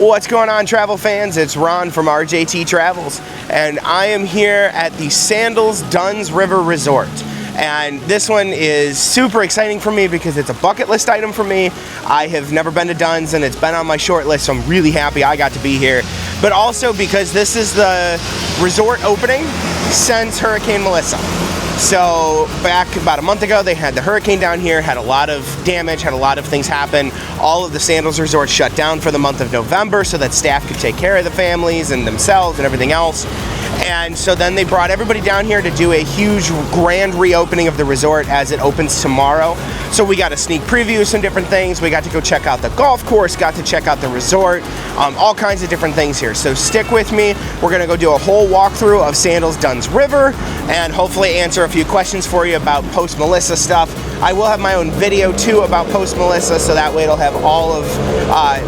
What's going on, travel fans? It's Ron from RJT Travels, and I am here at the Sandals Dunn River Resort. And this one is super exciting for me because it's a bucket list item for me. I have never been to Dunn's and it's been on my short list, so I'm really happy I got to be here. But also because this is the resort opening since Hurricane Melissa. So back about a month ago, they had the hurricane down here, had a lot of damage, had a lot of things happen. All of the Sandals resorts shut down for the month of November so that staff could take care of the families and themselves and everything else. And so then they brought everybody down here to do a huge grand reopening of the resort as it opens tomorrow. So we got a sneak preview of some different things. We got to go check out the golf course, got to check out the resort, all kinds of different things here. So stick with me. We're gonna go do a whole walkthrough of Sandals Dunn River and hopefully answer a few questions for you about post-Melissa stuff. I will have my own video too about post-Melissa, so that way it'll have all of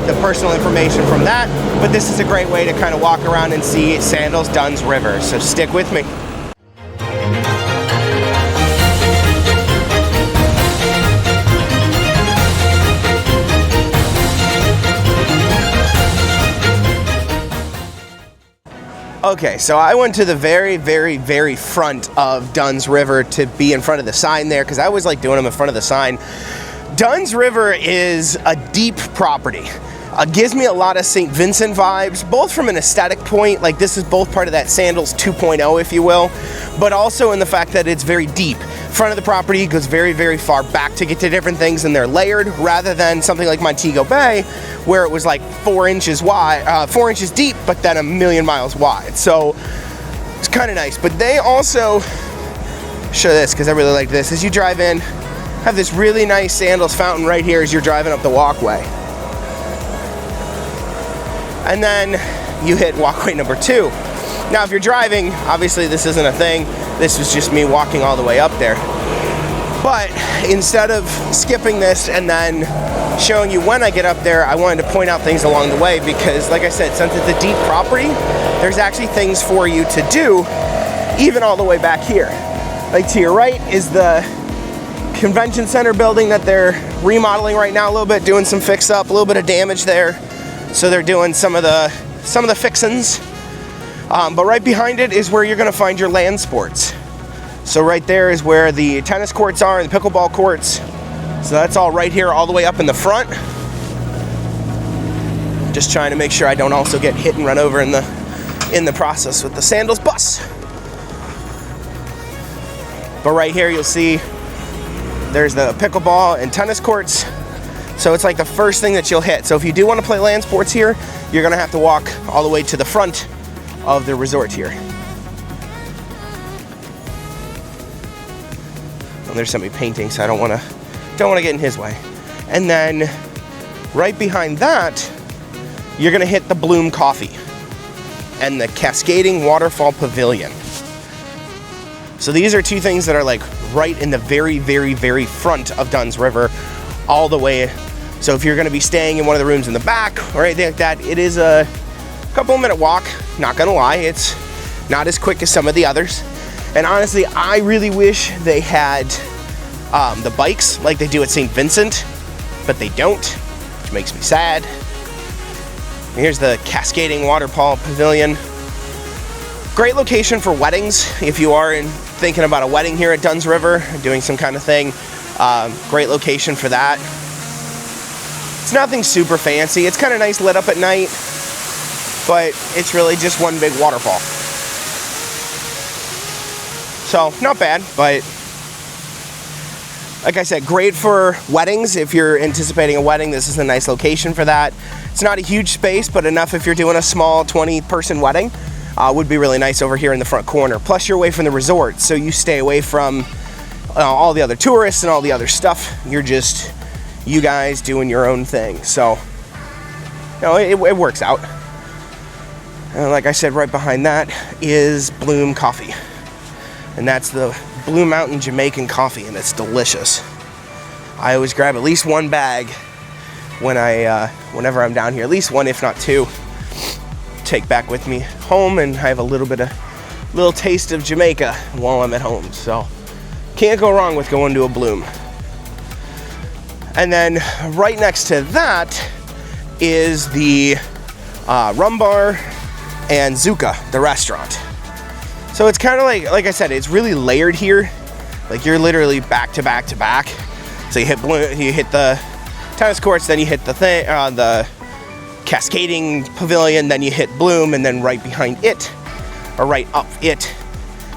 the personal information from that. But this is a great way to kind of walk around and see Sandals Dunn River, so stick with me. Okay, so I went to the very front of Dunn's River to be in front of the sign there, because I always like doing them in front of the sign. Dunn's River is a deep property. Gives me a lot of St. Vincent vibes, both from an aesthetic point, like this is both part of that Sandals 2.0, if you will, but also in the fact that it's very deep. Front of the property goes very far back to get to different things, and they're layered, rather than something like Montego Bay, where it was like 4 inches wide, 4 inches deep, but then 1,000,000 miles wide. So it's kind of nice. But they also show this, because I really like this, as you drive in, have this really nice Sandals fountain right here as you're driving up the walkway. And then you hit walkway number 2. Now, if you're driving, obviously this isn't a thing. This was just me walking all the way up there. But instead of skipping this and then showing you when I get up there, I wanted to point out things along the way because, like I said, since it's a deep property, there's actually things for you to do even all the way back here. Like to your right is the convention center building that they're remodeling right now a little bit, doing some fix up, a little bit of damage there. So they're doing some of the fixins. But right behind it is where you're gonna find your land sports. So right there is where the tennis courts are and the pickleball courts. So that's all right here, all the way up in the front. Just trying to make sure I don't also get hit and run over in the process with the Sandals bus. But right here you'll see there's the pickleball and tennis courts. So it's like the first thing that you'll hit. So if you do want to play land sports here, you're gonna have to walk all the way to the front of the resort here. And there's somebody painting, so I don't want to get in his way. And then right behind that, you're gonna hit the Bloom Coffee and the Cascading Waterfall Pavilion. So these are two things that are like right in the very front of Dunn's River, all the way. So if you're gonna be staying in one of the rooms in the back or anything like that, it is a couple minute walk, not gonna lie. It's not as quick as some of the others. And honestly, I really wish they had the bikes like they do at St. Vincent, but they don't, which makes me sad. Here's the Cascading Waterfall Pavilion. Great location for weddings. If you are thinking about a wedding here at Dunn's River, doing some kind of thing, great location for that. It's nothing super fancy. It's kind of nice lit up at night, but it's really just one big waterfall. So not bad, but like I said, great for weddings. If you're anticipating a wedding, this is a nice location for that. It's not a huge space, but enough if you're doing a small 20-person wedding. Would be really nice over here in the front corner. Plus you're away from the resort, so you stay away from all the other tourists and all the other stuff. You're just you guys doing your own thing. So it works out. And like I said, right behind that is Bloom Coffee. And that's the Blue Mountain Jamaican coffee, and it's delicious. I always grab at least one bag whenever I'm down here, at least one, if not two, take back with me home, and I have a little taste of Jamaica while I'm at home. So can't go wrong with going to a Bloom. And then right next to that is the Rum Bar, and Zuka, the restaurant. So it's kind of like I said, it's really layered here. Like you're literally back to back to back. So you hit the tennis courts, then you hit the cascading pavilion, then you hit Bloom, and then right behind it, or right up it,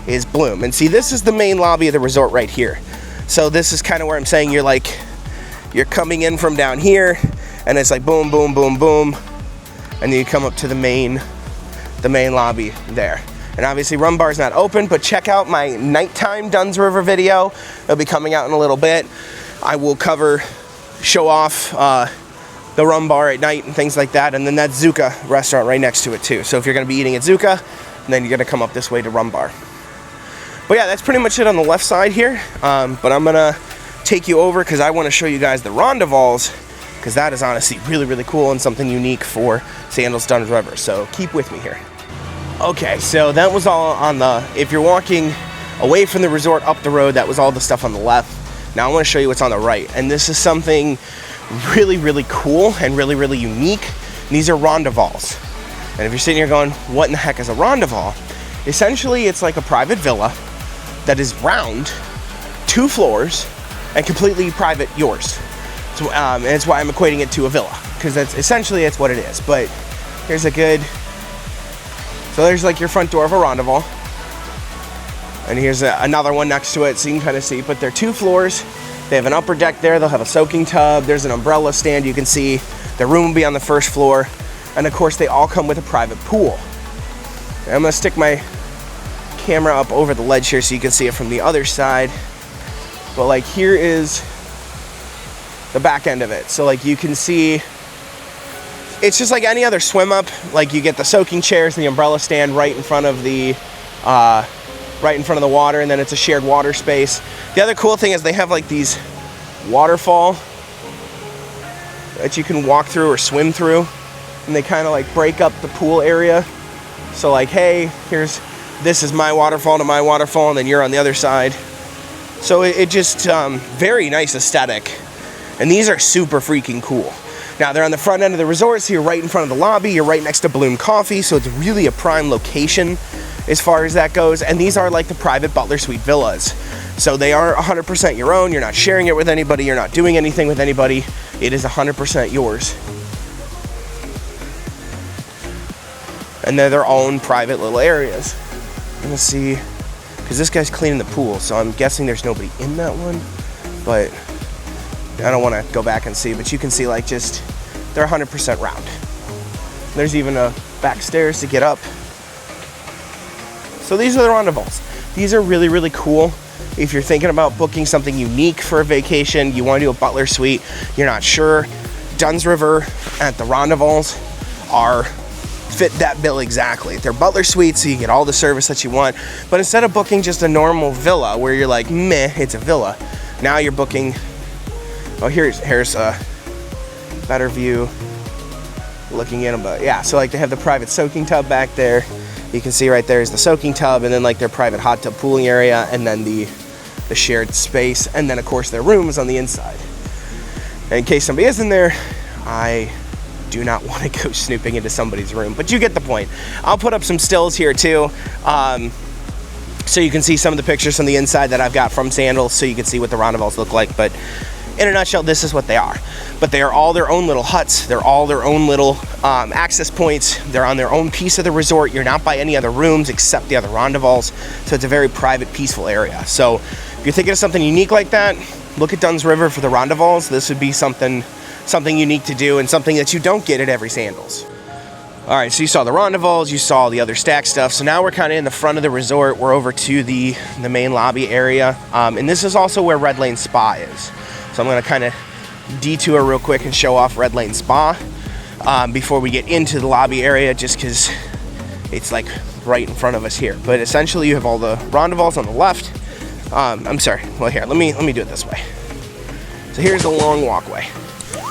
is Bloom. And see, this is the main lobby of the resort right here. So this is kind of where I'm saying you're coming in from down here, and it's like boom, boom, boom, boom, and then you come up to the main lobby there. And obviously Rum Bar's not open, but check out my nighttime Dunn's River video. It'll be coming out in a little bit. I will show off the Rum Bar at night and things like that, and then that Zuka restaurant right next to it too. So if you're gonna be eating at Zuka, then you're gonna come up this way to Rum Bar. But yeah, that's pretty much it on the left side here. But I'm gonna take you over because I wanna show you guys the Rondevals, because that is honestly really, really cool and something unique for Sandals Dunn River. So keep with me here. Okay, so that was all on if you're walking away from the resort up the road, that was all the stuff on the left. Now I want to show you what's on the right. And this is something really, really cool and really, really unique. And these are Rondevals. And if you're sitting here going, what in the heck is a Rondeval? Essentially, it's like a private villa that is round, 2 floors, and completely private yours. So, and it's why I'm equating it to a villa, because that's what it is. But here's so there's like your front door of a Rondeval, and here's another one next to it, so you can kind of see. But they're 2 floors. They have an upper deck there. They'll have a soaking tub. There's an umbrella stand. You can see the room will be on the first floor, and of course they all come with a private pool. And I'm gonna stick my camera up over the ledge here so you can see it from the other side. But like here is the back end of it. So like you can see, it's just like any other swim up. Like you get the soaking chairs, the umbrella stand right in front of the water, and then it's a shared water space. The other cool thing is they have like these waterfall that you can walk through or swim through, and they kind of like break up the pool area. So like, hey, this is my waterfall to my waterfall, and then you're on the other side. So it just very nice aesthetic, and these are super freaking cool. Now they're on the front end of the resort, so you're right in front of the lobby. You're right next to Bloom Coffee, so it's really a prime location as far as that goes. And these are like the private Butler Suite villas. So they are 100% your own. You're not sharing it with anybody. You're not doing anything with anybody. It is 100% yours. And they're their own private little areas. I'm gonna see, because this guy's cleaning the pool, so I'm guessing there's nobody in that one, but I don't want to go back and see, but you can see like just, they're 100% round. There's even a back stairs to get up. So these are the Rondevals. These are really, really cool. If you're thinking about booking something unique for a vacation, you want to do a Butler Suite, you're not sure, Dunn's River at the Rondevals fit that bill exactly. They're Butler Suites, so you get all the service that you want. But instead of booking just a normal villa where you're like, meh, it's a villa, now you're booking, oh, here's a better view looking in. But yeah, so like they have the private soaking tub back there. You can see right there is the soaking tub, and then like their private hot tub pooling area, and then the shared space, and then of course their room is on the inside. And in case somebody is in there, I do not want to go snooping into somebody's room, but you get the point. I'll put up some stills here too, so you can see some of the pictures from the inside that I've got from Sandals, so you can see what the Rondevals look like. But in a nutshell, this is what they are. But they are all their own little huts. They're all their own little access points. They're on their own piece of the resort. You're not by any other rooms except the other Rondevals. So it's a very private, peaceful area. So if you're thinking of something unique like that, look at Dunn's River for the Rondevals. This would be something unique to do, and something that you don't get at every Sandals. All right, so you saw the Rondevals, you saw the other stack stuff. So now we're kind of in the front of the resort. We're over to the main lobby area. And this is also where Red Lane Spa is. So I'm gonna kind of detour real quick and show off Red Lane Spa before we get into the lobby area, just because it's like right in front of us here. But essentially you have all the Rondevals on the left. I'm sorry, well here, let me do it this way. So here's a long walkway.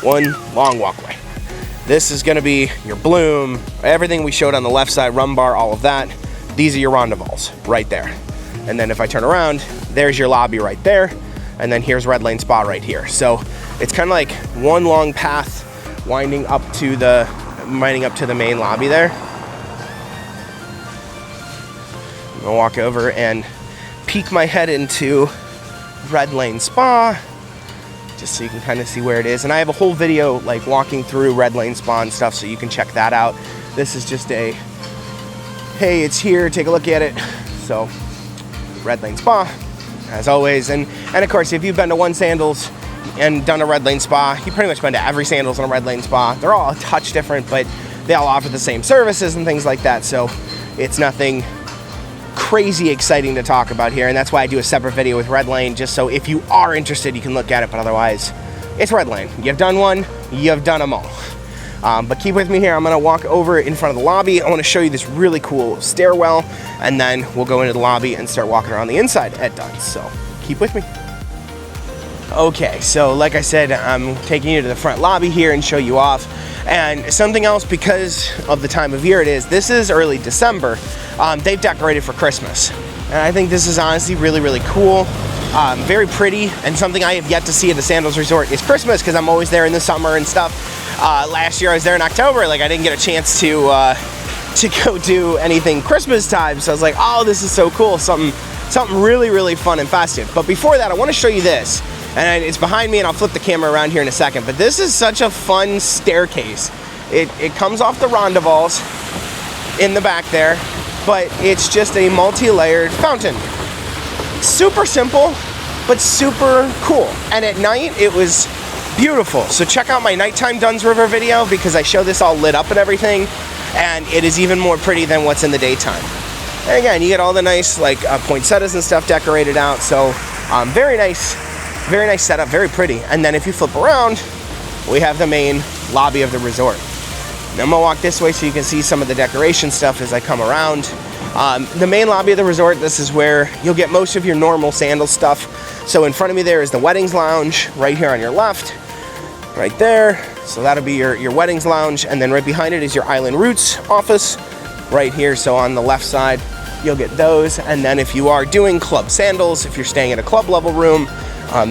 One long walkway. This is gonna be your Bloom, everything we showed on the left side, Rum Bar, all of that. These are your Rondevals right there. And then if I turn around, there's your lobby right there. And then here's Red Lane Spa right here. So it's kind of like one long path winding up to the lining up to the main lobby there. I'm gonna walk over and peek my head into Red Lane Spa, just so you can kind of see where it is. And I have a whole video like walking through Red Lane Spa and stuff, so you can check that out. This is just a, hey, it's here, take a look at it. So, Red Lane Spa, as always. And of course, if you've been to one Sandals and done a Red Lane Spa, you've pretty much been to every Sandals on a Red Lane Spa. They're all a touch different, but they all offer the same services and things like that. So, it's nothing crazy exciting to talk about here, and that's why I do a separate video with Red Lane, just so if you are interested, you can look at it, but otherwise, it's Red Lane. You've done one, you've done them all. But keep with me here. I'm gonna walk over in front of the lobby. I wanna show you this really cool stairwell, and then we'll go into the lobby and start walking around the inside at Dunn's, so keep with me. Okay, so like I said, I'm taking you to the front lobby here and show you off. And something else, because of the time of year it is, this is early December, they've decorated for Christmas. And I think this is honestly really, really cool. Very pretty, and something I have yet to see at the Sandals Resort is Christmas, because I'm always there in the summer and stuff. Last year I was there in October, like I didn't get a chance to go do anything Christmas time, so I was like, oh, this is so cool, something really, really fun and festive. But before that, I want to show you this. And it's behind me, and I'll flip the camera around here in a second, but this is such a fun staircase. It comes off the rondavels in the back there, but it's just a multi-layered fountain. Super simple, but super cool. And at night, it was beautiful. So check out my nighttime Dunn's River video, because I show this all lit up and everything, and it is even more pretty than what's in the daytime. And again, you get all the nice like poinsettias and stuff decorated out, so very nice setup, very pretty. And then if you flip around, we have the main lobby of the resort. Now I'm gonna walk this way so you can see some of the decoration stuff as I come around. The main lobby of the resort, this is where you'll get most of your normal Sandals stuff. So in front of me there is the weddings lounge, right here on your left, right there. So that'll be your weddings lounge, and then right behind it is your Island Roots office, right here. So on the left side, you'll get those. And then if you are doing club sandals, if you're staying in a club level room,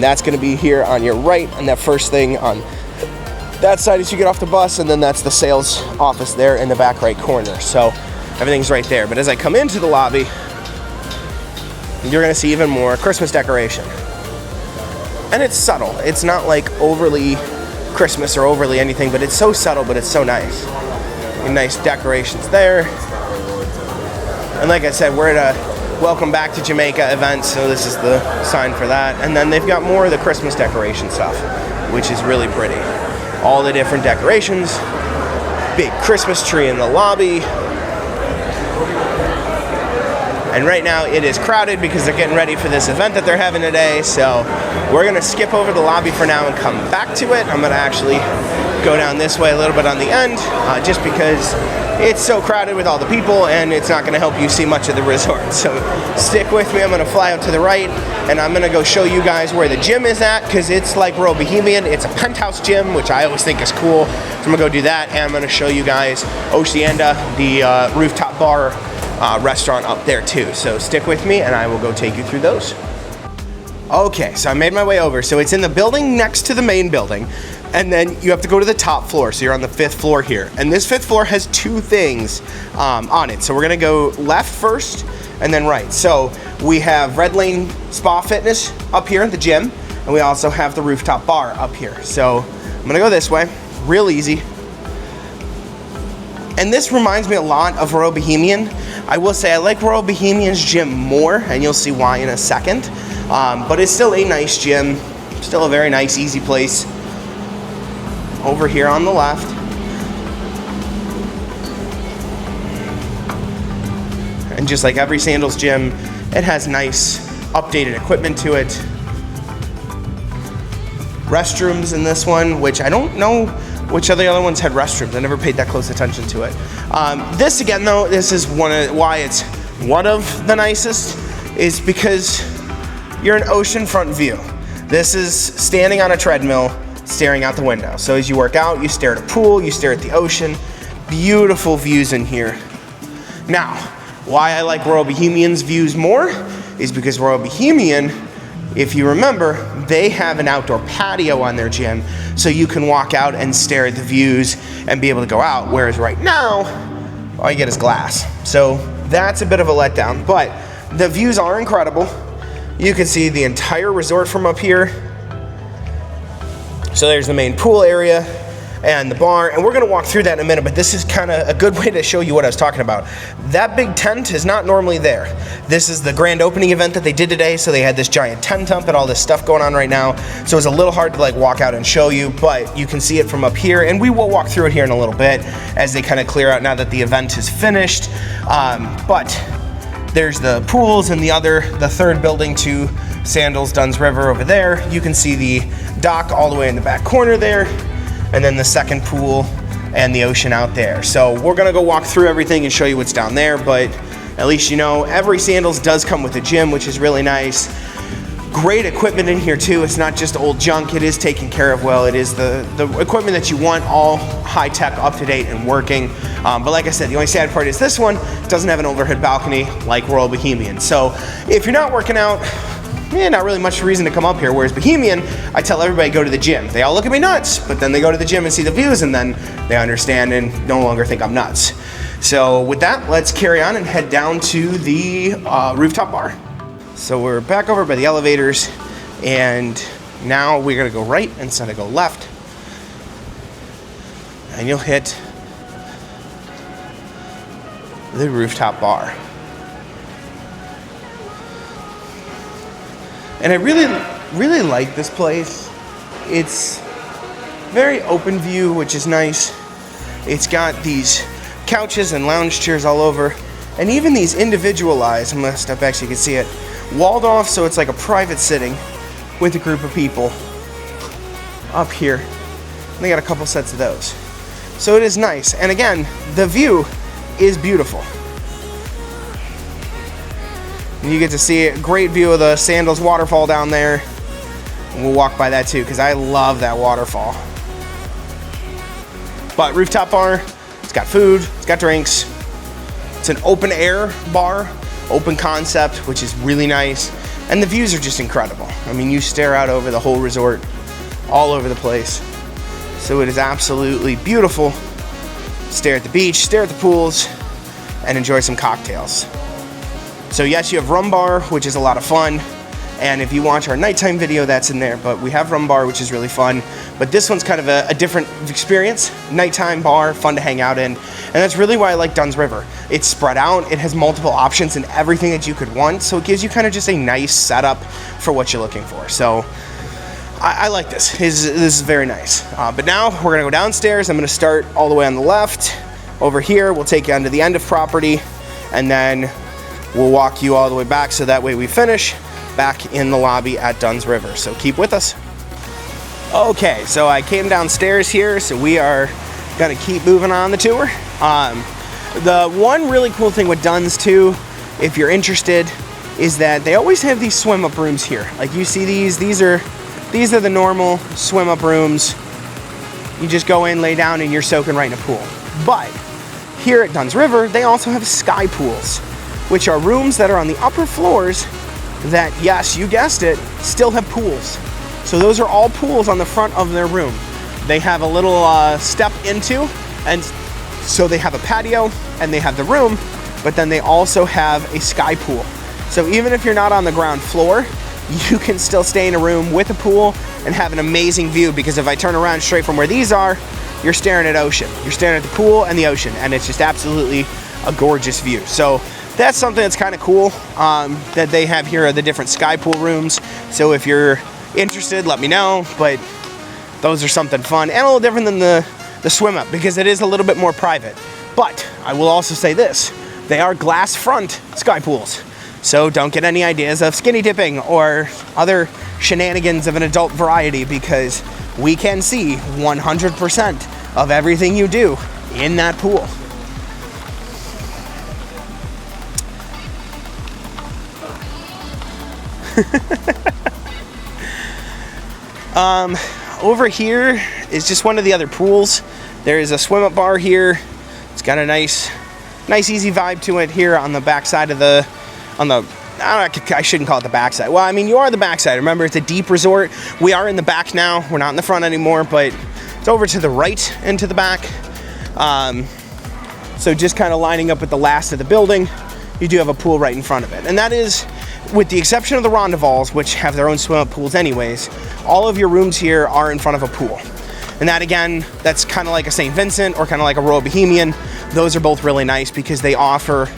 that's gonna be here on your right, and that first thing on that side as you get off the bus, and then that's the sales office there in the back right corner. So everything's right there. But as I come into the lobby, you're gonna see even more Christmas decoration. And it's subtle. It's not like overly Christmas or overly anything, but it's so subtle, but it's so nice. And nice decorations there. And like I said, we're at a Welcome Back to Jamaica event, so this is the sign for that. And then they've got more of the Christmas decoration stuff, which is really pretty. All the different decorations, big Christmas tree in the lobby. And right now it is crowded because they're getting ready for this event that they're having today. So we're gonna skip over the lobby for now and come back to it. I'm gonna actually go down this way a little bit on the end, just because it's so crowded with all the people and it's not gonna help you see much of the resort. So stick with me, I'm gonna fly out to the right and I'm gonna go show you guys where the gym is at, because it's like Royal Bohemian. It's a penthouse gym, which I always think is cool. So I'm gonna go do that, and I'm gonna show you guys Oceanda, the rooftop bar restaurant up there too. So stick with me and I will go take you through those. Okay, so I made my way over. So it's in the building next to the main building, and then you have to go to the top floor. So you're on the 5th floor here, and this 5th floor has two things on it. So we're gonna go left first and then right. So we have Red Lane Spa Fitness up here at the gym, and we also have the rooftop bar up here. So I'm gonna go this way, real easy. And this reminds me a lot of Royal Bohemian. I will say I like Royal Bohemian's gym more, and you'll see why in a second. But it's still a nice gym, still a very nice, easy place. Over here on the left. And just like every Sandals gym, it has nice, updated equipment to it. Restrooms in this one, which I don't know which of the other ones had restrooms. I never paid that close attention to it. This again though, this is why it's one of the nicest, is because you're an oceanfront view. This is standing on a treadmill, staring out the window. So as you work out, you stare at a pool, you stare at the ocean. Beautiful views in here. Now, why I like Royal Bohemian's views more is because Royal Bohemian, if you remember, they have an outdoor patio on their gym, so you can walk out and stare at the views and be able to go out. Whereas right now, all you get is glass. So that's a bit of a letdown, but the views are incredible. You can see the entire resort from up here. So there's the main pool area and the bar, and we're gonna walk through that in a minute, but this is kind of a good way to show you what I was talking about. That big tent is not normally there. This is the grand opening event that they did today, so they had this giant tent up and all this stuff going on right now, so it's a little hard to like walk out and show you, but you can see it from up here, and we will walk through it here in a little bit as they kind of clear out now that the event is finished. But there's the pools and the third building to Sandals Dunn's River over there. You can see the dock all the way in the back corner there, and then the second pool and the ocean out there. So we're gonna go walk through everything and show you what's down there, but at least you know every Sandals does come with a gym, which is really nice. Great equipment in here too. It's not just old junk, it is taken care of well. It is the equipment that you want, all high tech, up to date and working. But like I said, the only sad part is this one doesn't have an overhead balcony like Royal Bohemian. So if you're not working out, not really much reason to come up here. Whereas Bohemian, I tell everybody go to the gym. They all look at me nuts, but then they go to the gym and see the views, and then they understand and no longer think I'm nuts. So with that, let's carry on and head down to the rooftop bar. So we're back over by the elevators, and now we're gonna go right instead of go left, and you'll hit the rooftop bar. And I really like this place. It's very open view, which is nice. It's got these couches and lounge chairs all over, and even these individualized, I'm gonna step back so you can see it, walled off, so it's like a private sitting with a group of people up here. And they got a couple sets of those. So it is nice. And again, the view is beautiful. And you get to see a great view of the Sandals waterfall down there. And we'll walk by that too, because I love that waterfall. But rooftop bar, it's got food, it's got drinks. It's an open air bar, open concept, which is really nice. And the views are just incredible. I mean, you stare out over the whole resort, all over the place. So it is absolutely beautiful. Stare at the beach, stare at the pools, and enjoy some cocktails. So yes, you have rum bar, which is a lot of fun. And if you watch our nighttime video, that's in there. But we have rum bar, which is really fun. But this one's kind of a different experience. Nighttime bar, fun to hang out in. And that's really why I like Dunn's River. It's spread out, it has multiple options and everything that you could want. So it gives you kind of just a nice setup for what you're looking for. So I like this. This is very nice. But now we're gonna go downstairs. I'm gonna start all the way on the left. Over here, we'll take you onto the end of property, and then we'll walk you all the way back, so that way we finish back in the lobby at Dunn's River. So keep with us. Okay, so I came downstairs here, so we are gonna keep moving on the tour. The one really cool thing with Dunn's too, if you're interested, is that they always have these swim up rooms here. Like you see these are the normal swim up rooms. You just go in, lay down, and you're soaking right in a pool. But here at Dunn's River, they also have SkyPools, which are rooms that are on the upper floors that, yes, you guessed it, still have pools. So those are all pools on the front of their room. They have a little step into, and so they have a patio and they have the room, but then they also have a sky pool. So even if you're not on the ground floor, you can still stay in a room with a pool and have an amazing view, because if I turn around straight from where these are, you're staring at ocean. You're staring at the pool and the ocean, and it's just absolutely a gorgeous view. So that's something that's kind of cool that they have here, are the different sky pool rooms. So if you're interested, let me know, but those are something fun and a little different than the swim up, because it is a little bit more private. But I will also say this, they are glass front sky pools. So don't get any ideas of skinny dipping or other shenanigans of an adult variety, because we can see 100% of everything you do in that pool. Over here is just one of the other pools. There is a swim up bar here. It's got a nice easy vibe to it here on the back side of I shouldn't call it the backside. Well, I mean, you are the backside. Remember, it's a deep resort. We are in the back now. We're not in the front anymore, but it's over to the right and to the back. So just kind of lining up with the last of the building, you do have a pool right in front of it. And that is, with the exception of the Rondevals, which have their own swim-up pools anyways, all of your rooms here are in front of a pool. And that, again, that's kind of like a St. Vincent or kind of like a Royal Bohemian. Those are both really nice because they offer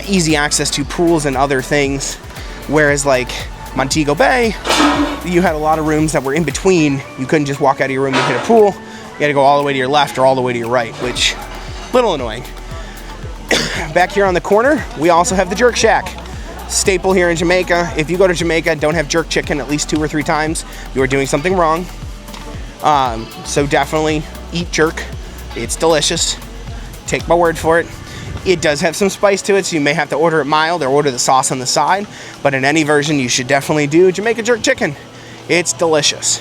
easy access to pools and other things. Whereas like Montego Bay, you had a lot of rooms that were in between. You couldn't just walk out of your room and hit a pool. You had to go all the way to your left or all the way to your right, which little annoying. Back here on the corner, we also have the Jerk Shack. Staple here in Jamaica. If you go to Jamaica and don't have jerk chicken at least 2 or 3 times, you are doing something wrong. So definitely eat jerk. It's delicious. Take my word for it. It does have some spice to it, so you may have to order it mild or order the sauce on the side. But in any version, you should definitely do Jamaica jerk chicken. It's delicious.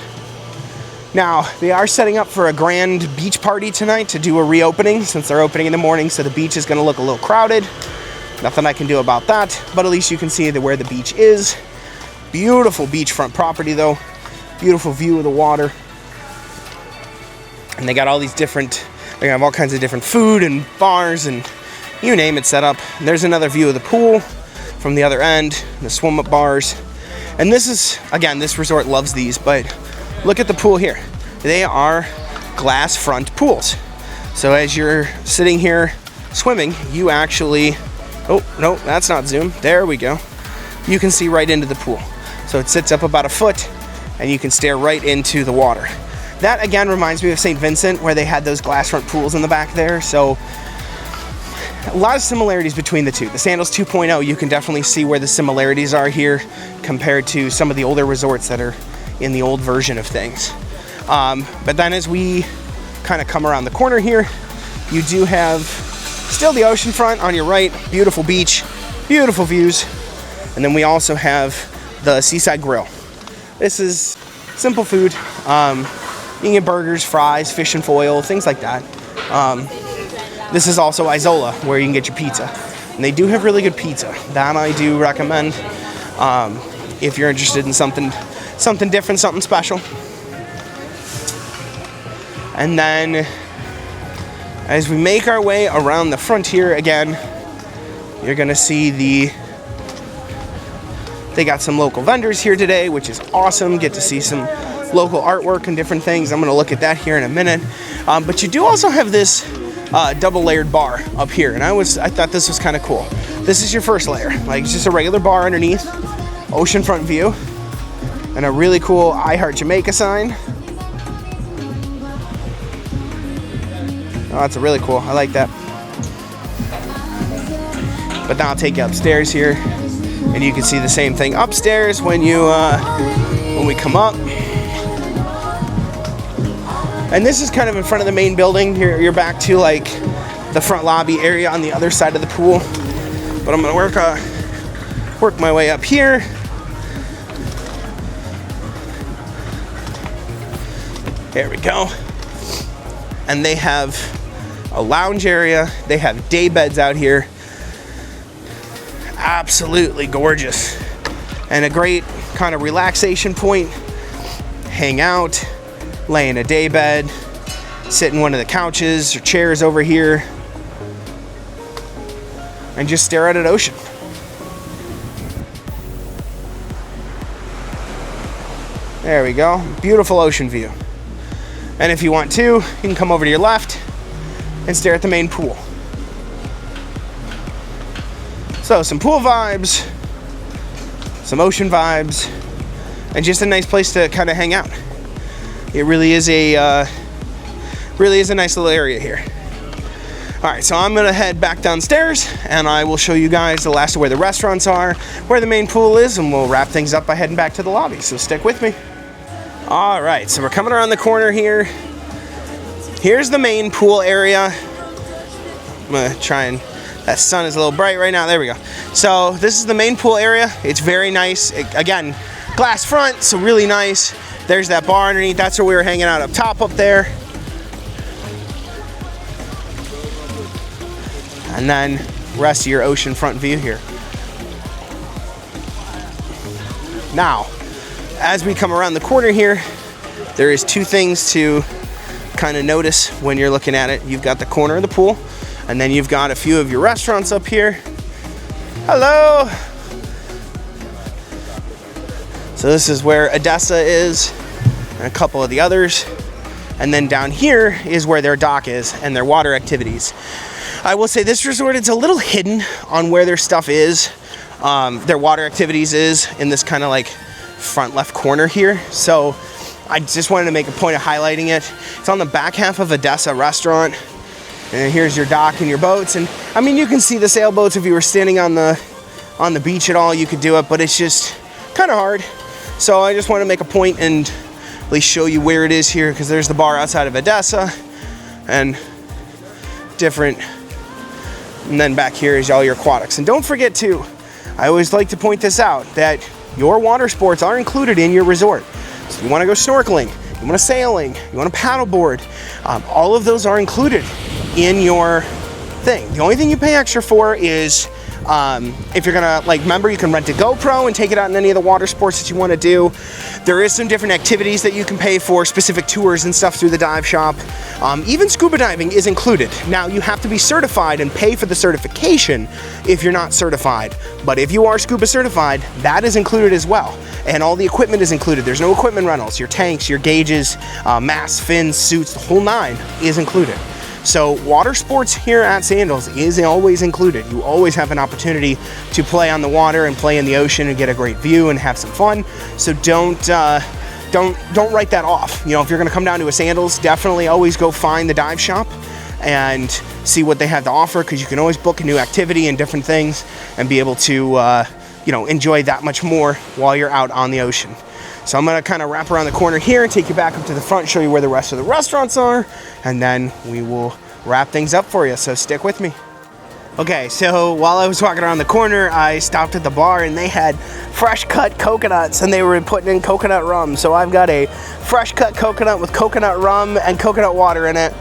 Now, they are setting up for a grand beach party tonight to do a reopening, since they're opening in the morning, so the beach is going to look a little crowded. Nothing I can do about that, but at least you can see where the beach is. Beautiful beachfront property, though. Beautiful view of the water. And they got all these different, they have all kinds of different food and bars and you name it set up. And there's another view of the pool from the other end, the swim-up bars. And this is, again, this resort loves these, but look at the pool here. They are glass front pools. So as you're sitting here swimming, you actually, oh, no, that's not zoom. There we go. You can see right into the pool. So it sits up about a foot and you can stare right into the water. That again reminds me of St. Vincent, where they had those glass front pools in the back there. So a lot of similarities between the two. The Sandals 2.0, you can definitely see where the similarities are here compared to some of the older resorts that are in the old version of things. But then as we kind of come around the corner here, you do have still the ocean front on your right, beautiful beach, beautiful views. And then we also have the Seaside Grill. This is simple food. You can get burgers, fries, fish and foil, things like that. This is also Isola, where you can get your pizza. And they do have really good pizza. That I do recommend if you're interested in something different, something special. And then as we make our way around the frontier again, you're gonna see they got some local vendors here today, which is awesome. Get to see some local artwork and different things. I'm gonna look at that here in a minute. But you do also have this double layered bar up here, and I thought this was kind of cool. This is your first layer, like it's just a regular bar underneath, oceanfront view, and a really cool I Heart Jamaica sign. Oh, that's a really cool. I like that. But now I'll take you upstairs here, and you can see the same thing upstairs when we come up. And this is kind of in front of the main building. You're back to like the front lobby area on the other side of the pool. But I'm gonna work my way up here. There we go. And they have a lounge area. They have day beds out here. Absolutely gorgeous. And a great kind of relaxation point. Hang out, lay in a day bed, sit in one of the couches or chairs over here, and just stare at an ocean. There we go. Beautiful ocean view. And if you want to, you can come over to your left and stare at the main pool. So some pool vibes, some ocean vibes, and just a nice place to kind of hang out. It really is a nice little area here. All right, so I'm gonna head back downstairs and I will show you guys the last of where the restaurants are, where the main pool is, and we'll wrap things up by heading back to the lobby, so stick with me. All right, so we're coming around the corner here. Here's the main pool area. I'm gonna try and, that sun is a little bright right now, there we go. So this is the main pool area. It's very nice. Again, glass front, so really nice. There's that bar underneath. That's where we were hanging out up top up there. And then rest of your oceanfront view here. Now, as we come around the corner here, there is two things to kind of notice when you're looking at it. You've got the corner of the pool, and then you've got a few of your restaurants up here. Hello. So this is where Odessa is, and a couple of the others. And then down here is where their dock is and their water activities. I will say this resort, it's a little hidden on where their stuff is. Their water activities is in this kind of like front left corner here. So I just wanted to make a point of highlighting it. It's on the back half of Odessa restaurant. And here's your dock and your boats. And I mean, you can see the sailboats if you were standing on the beach at all, you could do it, but it's just kind of hard. So I just want to make a point and at least show you where it is here, because there's the bar outside of Odessa and different. And then back here is all your aquatics. And don't forget too, I always like to point this out, that your water sports are included in your resort. So you want to go snorkeling, you want to sailing, you want to paddleboard, all of those are included in your thing. The only thing you pay extra for is if you're gonna, like, remember, you can rent a GoPro and take it out in any of the water sports that you want to do. There is some different activities that you can pay for, specific tours and stuff through the dive shop. Even scuba diving is included. Now, you have to be certified and pay for the certification if you're not certified. But if you are scuba certified, that is included as well. And all the equipment is included. There's no equipment rentals. Your tanks, your gauges, masks, fins, suits, the whole nine is included. So water sports here at Sandals is always included. You always have an opportunity to play on the water and play in the ocean and get a great view and have some fun. So don't write that off. You know, if you're gonna come down to a Sandals, definitely always go find the dive shop and see what they have to offer, because you can always book a new activity and different things and be able to you know, enjoy that much more while you're out on the ocean. So I'm gonna kind of wrap around the corner here and take you back up to the front, show you where the rest of the restaurants are, and then we will wrap things up for you, so stick with me. Okay, so while I was walking around the corner, I stopped at the bar and they had fresh cut coconuts and they were putting in coconut rum. So I've got a fresh cut coconut with coconut rum and coconut water in it.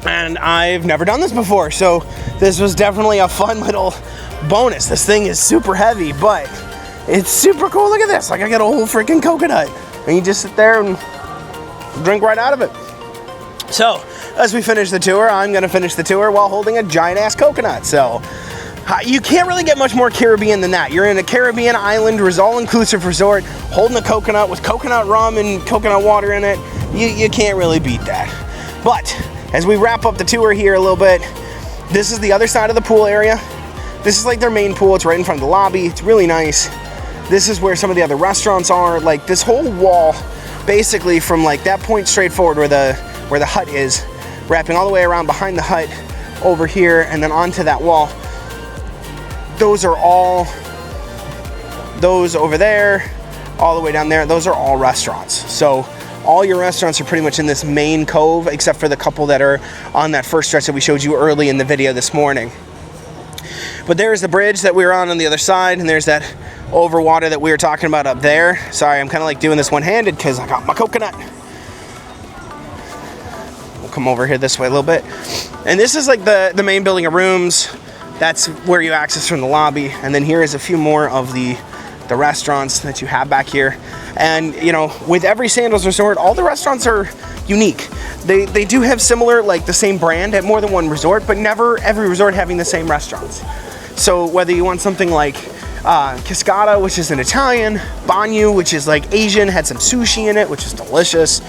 And I've never done this before, so this was definitely a fun little bonus. This thing is super heavy, but it's super cool. Look at this. Like, I got a whole freaking coconut. And you just sit there and drink right out of it. So, as we finish the tour, I'm going to finish the tour while holding a giant-ass coconut. So, you can't really get much more Caribbean than that. You're in a Caribbean island, all-inclusive resort, holding a coconut with coconut rum and coconut water in it. You can't really beat that. But, as we wrap up the tour here a little bit, this is the other side of the pool area. This is like their main pool. It's right in front of the lobby. It's really nice. This is where some of the other restaurants are. Like, this whole wall, basically from like that point straight forward where the hut is, wrapping all the way around behind the hut over here and then onto that wall. Those are all, those over there, all the way down there, those are all restaurants. So all your restaurants are pretty much in this main cove, except for the couple that are on that first stretch that we showed you early in the video this morning. But there's the bridge that we were on the other side, and there's that overwater that we were talking about up there. Sorry, I'm kind of like doing this one-handed because I got my coconut. We'll come over here this way a little bit. And this is like the main building of rooms. That's where you access from the lobby. And then here is a few more of the restaurants that you have back here. And, you know, with every Sandals resort, all the restaurants are unique. They do have similar, like the same brand at more than one resort, but never every resort having the same restaurants. So whether you want something like Cascata, which is an Italian, Banyu, which is like Asian, had some sushi in it, which is delicious.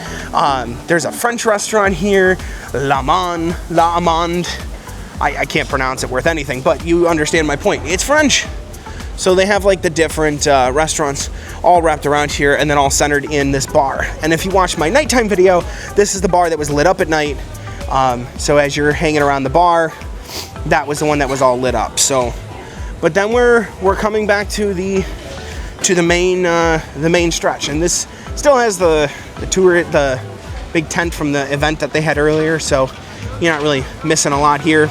There's a French restaurant here, La Amande. I can't pronounce it worth anything, but you understand my point. It's French. So they have like the different restaurants all wrapped around here and then all centered in this bar. And if you watch my nighttime video, this is the bar that was lit up at night. So as you're hanging around the bar, that was the one that was all lit up. So, but then we're coming back to the main stretch, and this still has the tour, the big tent from the event that they had earlier. So you're not really missing a lot here.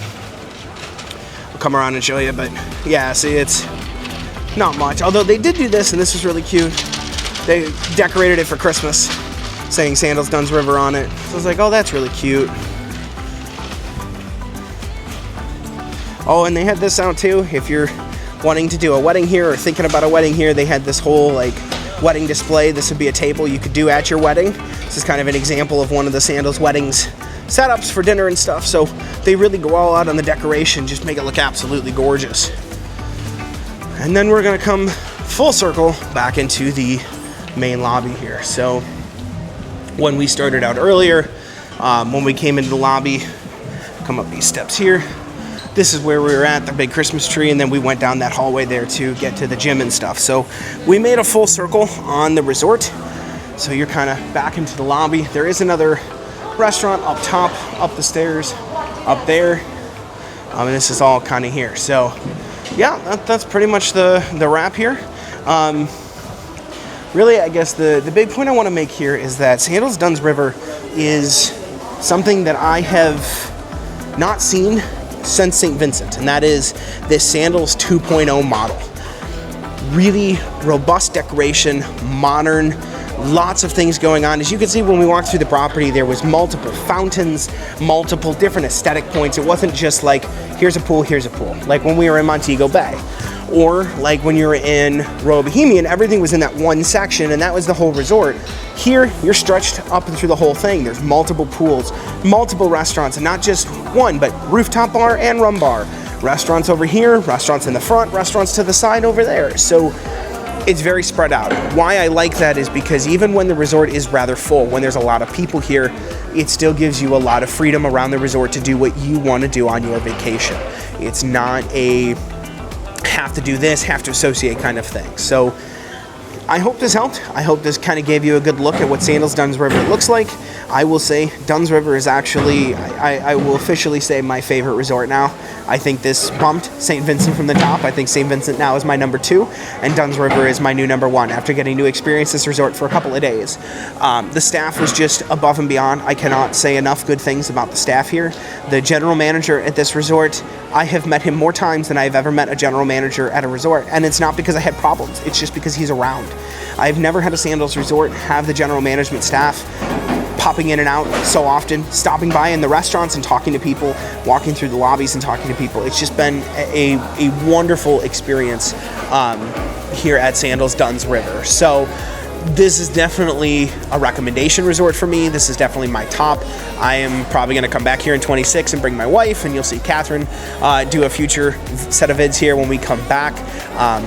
I'll come around and show you, but yeah, see, it's not much. Although they did do this, and this was really cute. They decorated it for Christmas, saying Sandals Dunn's River on it. So I was like, oh, that's really cute. Oh, and they had this out too. If you're wanting to do a wedding here or thinking about a wedding here, they had this whole like wedding display. This would be a table you could do at your wedding. This is kind of an example of one of the Sandals weddings setups for dinner and stuff. So they really go all out on the decoration, just make it look absolutely gorgeous. And then we're gonna come full circle back into the main lobby here. So when we started out earlier, when we came into the lobby, come up these steps here, this is where we were at, the big Christmas tree, and then we went down that hallway there to get to the gym and stuff. So we made a full circle on the resort. So you're kind of back into the lobby. There is another restaurant up top, up the stairs, up there. And this is all kind of here. So yeah, that's pretty much the wrap here. Really, I guess the big point I want to make here is that Sandals Dunn's River is something that I have not seen since St. Vincent, and that is this Sandals 2.0 model. Really robust decoration, modern, lots of things going on. As you can see when we walked through the property, there was multiple fountains, multiple different aesthetic points. It wasn't just like, here's a pool, like when we were in Montego Bay. Or like when you're in Royal Bohemian, everything was in that one section and that was the whole resort. Here, you're stretched up and through the whole thing. There's multiple pools, multiple restaurants, and not just one, but rooftop bar and rum bar. Restaurants over here, restaurants in the front, restaurants to the side over there. So it's very spread out. Why I like that is because even when the resort is rather full, when there's a lot of people here, it still gives you a lot of freedom around the resort to do what you want to do on your vacation. It's not a have to do this, have to associate kind of thing. So I hope this helped. I hope this kind of gave you a good look at what Sandals Dunn's River looks like. I will say Dunn's River is actually, I will officially say, my favorite resort now. I think this bumped St. Vincent from the top. I think St. Vincent now is my number 2, and Dunn's River is my new number 1 after getting to experience this resort for a couple of days. The staff was just above and beyond. I cannot say enough good things about the staff here. The general manager at this resort, I have met him more times than I've ever met a general manager at a resort, and it's not because I had problems. It's just because he's around. I've never had a Sandals resort have the general management staff popping in and out so often, stopping by in the restaurants and talking to people, walking through the lobbies and talking to people. It's just been a wonderful experience here at Sandals Dunn's River. So this is definitely a recommendation resort for me. This is definitely my top. I am probably going to come back here in 26 and bring my wife, and you'll see Catherine do a future set of vids here when we come back.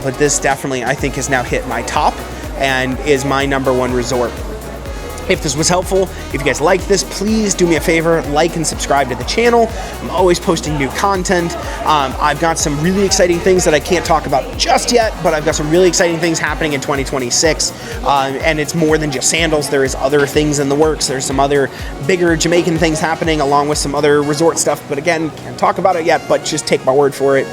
But this definitely, I think, has now hit my top and is my number 1 resort. If this was helpful, if you guys liked this, please do me a favor, like and subscribe to the channel. I'm always posting new content. I've got some really exciting things that I can't talk about just yet, but I've got some really exciting things happening in 2026. And it's more than just sandals. There is other things in the works. There's some other bigger Jamaican things happening along with some other resort stuff. But again, can't talk about it yet, but just take my word for it.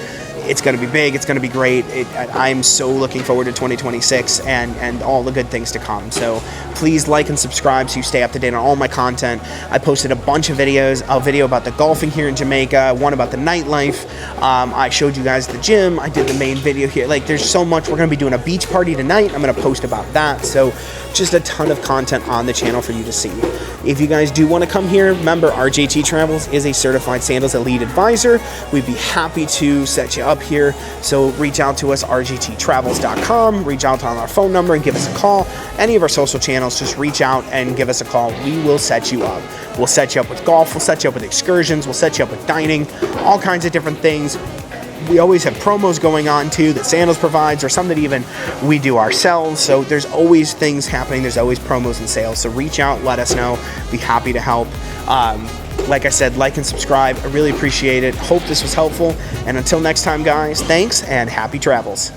It's going to be big. It's going to be great. I'm so looking forward to 2026 and all the good things to come. So please like and subscribe so you stay up to date on all my content. I posted a bunch of videos, a video about the golfing here in Jamaica, one about the nightlife. I showed you guys the gym. I did the main video here. Like, there's so much. We're going to be doing a beach party tonight. I'm going to post about that. So just a ton of content on the channel for you to see. If you guys do want to come here, remember RJT Travels is a certified Sandals Elite advisor. We'd be happy to set you up here. So reach out to us, rjttravels.com. Reach out on our phone number and give us a call. Any of our social channels, just reach out and give us a call. We will set you up. We'll set you up with golf. We'll set you up with excursions. We'll set you up with dining, all kinds of different things. We always have promos going on too that Sandals provides, or some that even we do ourselves. So there's always things happening. There's always promos and sales. So reach out, let us know. Be happy to help. Like I said, like and subscribe. I really appreciate it. Hope this was helpful. And until next time, guys, thanks and happy travels.